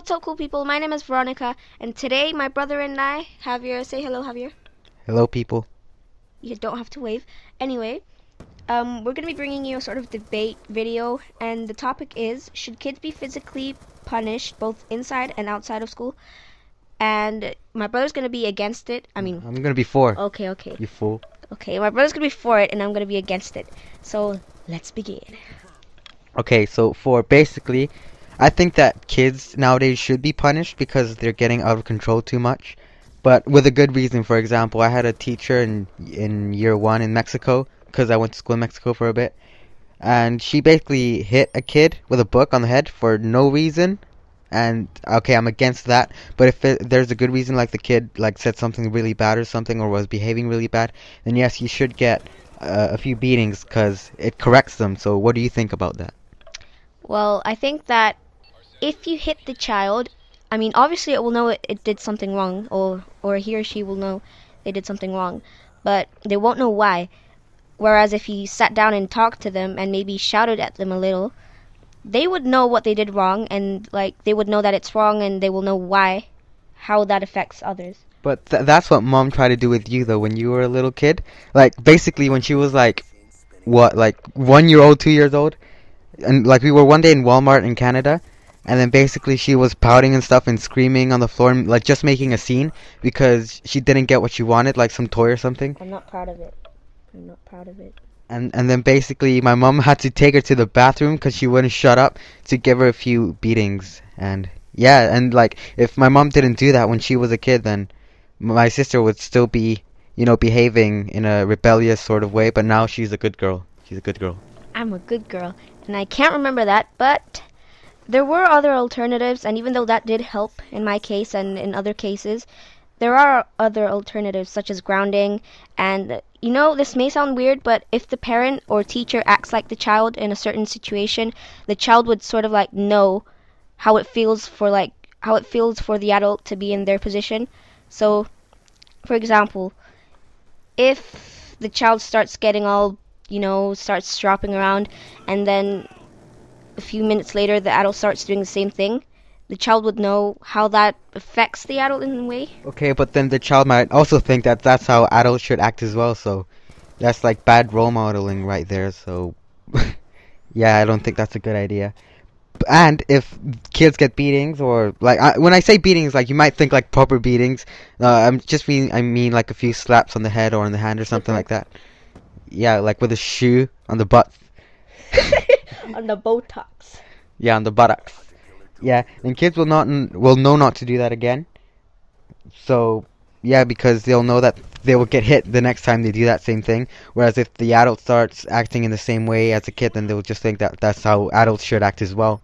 what's up, cool people? My name is Veronica, and today my brother and I, Javier, say hello, Javier. Hello, people. You don't have to wave. Anyway, we're going to be bringing you a sort of debate video, and the topic is, should kids be physically punished both inside and outside of school? And my brother's going to be against it. I'm gonna be for. Okay. You fool. Okay, my brother's going to be for it, and I'm going to be against it. So, let's begin. Okay, so for basically, I think that kids nowadays should be punished because they're getting out of control too much, but with a good reason. For example, I had a teacher in year one in Mexico because I went to school in Mexico for a bit, and she basically hit a kid with a book on the head for no reason. And okay, I'm against that. But if there's a good reason, like the kid like said something really bad or something, or was behaving really bad, then yes, you should get a few beatings because it corrects them. So what do you think about that? Well, I think that if you hit the child, obviously it will know it did something wrong, or he or she will know they did something wrong, but they won't know why. Whereas if you sat down and talked to them and maybe shouted at them a little, they would know what they did wrong, and they would know that it's wrong, and they will know why, how that affects others. But that's what Mom tried to do with you though when you were a little kid. Like basically when she was like what, like 1 year old, 2 years old, and like we were one day in Walmart in Canada, and then basically she was pouting and stuff and screaming on the floor, and, like just making a scene because she didn't get what she wanted, like some toy or something. I'm not proud of it. I'm not proud of it. And then basically my mom had to take her to the bathroom because she wouldn't shut up, to give her a few beatings. And yeah, and like if my mom didn't do that when she was a kid, then my sister would still be, behaving in a rebellious sort of way. But now she's a good girl. She's a good girl. I'm a good girl, and I can't remember that, but there were other alternatives, and even though that did help in my case and in other cases, there are other alternatives such as grounding. And this may sound weird, but if the parent or teacher acts like the child in a certain situation, the child would sort of know how it feels for the adult to be in their position. So, for example, if the child starts getting all, starts stropping around, and then a few minutes later the adult starts doing the same thing, the child would know how that affects the adult in a way. Okay, but then the child might also think that that's how adults should act as well, so that's like bad role modeling right there, so yeah, I don't think that's a good idea. And if kids get beatings, or when I say beatings, like you might think like proper beatings, I mean like a few slaps on the head or on the hand or something like that. Yeah, like with a shoe on the butt. On the buttocks. Yeah, on the buttocks. Yeah, and kids will know not to do that again. So, yeah, because they'll know that they will get hit the next time they do that same thing. Whereas if the adult starts acting in the same way as a kid, then they'll just think that that's how adults should act as well.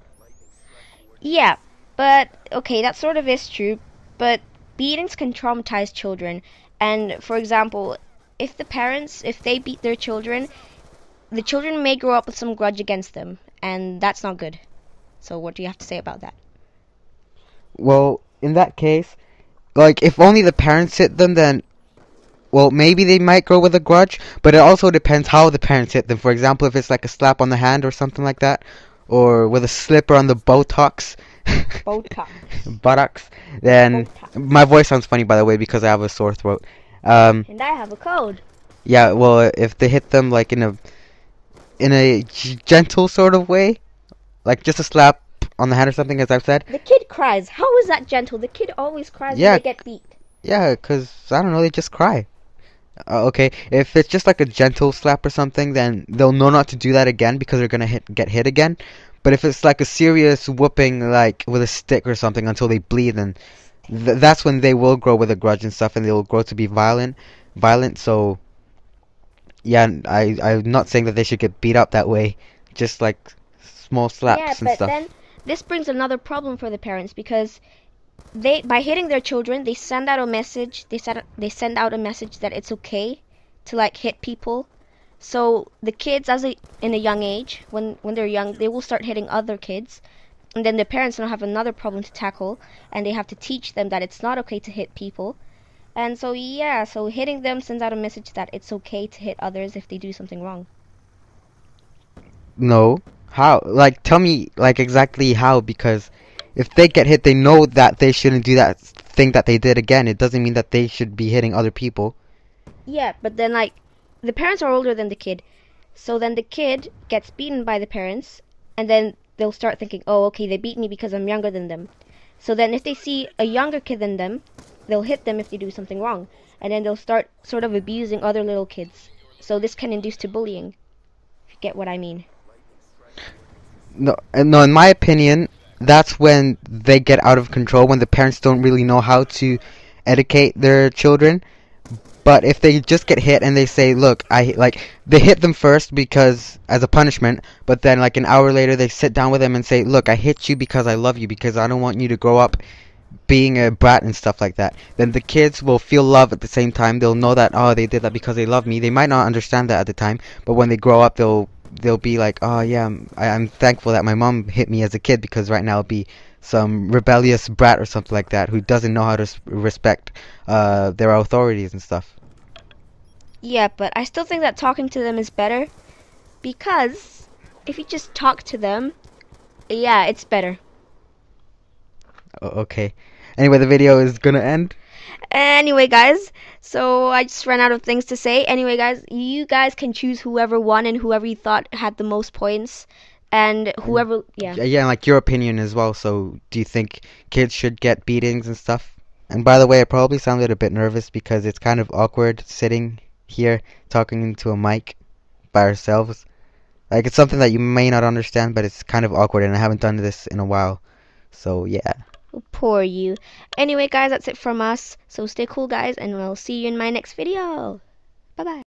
Yeah, but okay, that sort of is true. But beatings can traumatize children. And for example, if they beat their children, the children may grow up with some grudge against them, and that's not good. So what do you have to say about that? Well, in that case, like if only the parents hit them, then well, maybe they might grow with a grudge, but it also depends how the parents hit them. For example, if it's like a slap on the hand or something like that, or with a slipper on the buttocks, buttocks, then Botox. My voice sounds funny, by the way, because I have a sore throat. And I have a code. Yeah, well, if they hit them like in a gentle sort of way, like just a slap on the hand or something, as I've said. The kid cries. How is that gentle? The kid always cries Yeah. when they get beat. Yeah, 'cause I don't know, they just cry. Okay, if it's just like a gentle slap or something, then they'll know not to do that again because they're gonna get hit again. But if it's like a serious whooping, like with a stick or something until they bleed, then that's when they will grow with a grudge and stuff, and they will grow to be violent. So yeah, I'm not saying that they should get beat up that way, just like small slaps Yeah, and but stuff. then this brings another problem for the parents, because by hitting their children, they send out a message. They send out a message that it's okay to hit people. So the kids, in a young age, when they're young, they will start hitting other kids, and then the parents now have another problem to tackle, and they have to teach them that it's not okay to hit people. And so yeah, so hitting them sends out a message that it's okay to hit others if they do something wrong. No, how? Like, tell me, like exactly how, because If they get hit, they know that they shouldn't do that thing that they did again. It doesn't mean that they should be hitting other people. Yeah, but then like the parents are older than the kid. So then the kid gets beaten by the parents, and then they'll start thinking, "Oh, okay, they beat me because I'm younger than them." So then if they see a younger kid than them, they'll hit them if they do something wrong. And then they'll start sort of abusing other little kids. So this can induce to bullying. If you get what I mean. No, in my opinion, that's when they get out of control, when the parents don't really know how to educate their children. But if they just get hit and they say, look, they hit them first because as a punishment, but then like an hour later they sit down with them and say, look, I hit you because I love you, because I don't want you to grow up being a brat and stuff like that. Then the kids will feel love at the same time. They'll know that, oh, they did that because they love me. They might not understand that at the time, but when they grow up, they'll be like, oh yeah, I'm thankful that my mom hit me as a kid, because right now I'll be some rebellious brat or something like that who doesn't know how to respect their authorities and stuff. Yeah, but I still think that talking to them is better, because if you just talk to them, yeah, it's better. Okay. Anyway, the video is gonna end. Anyway, guys, so I just ran out of things to say. Anyway, guys, you guys can choose whoever won and whoever you thought had the most points, and whoever, yeah. Yeah, and like your opinion as well. So, do you think kids should get beatings and stuff? And by the way, I probably sounded a bit nervous because it's kind of awkward sitting here talking into a mic by ourselves. Like, it's something that you may not understand, but it's kind of awkward, and I haven't done this in a while. So, yeah. Poor you. Anyway, guys, that's it from us. So stay cool, guys, and we'll see you in my next video. Bye-bye.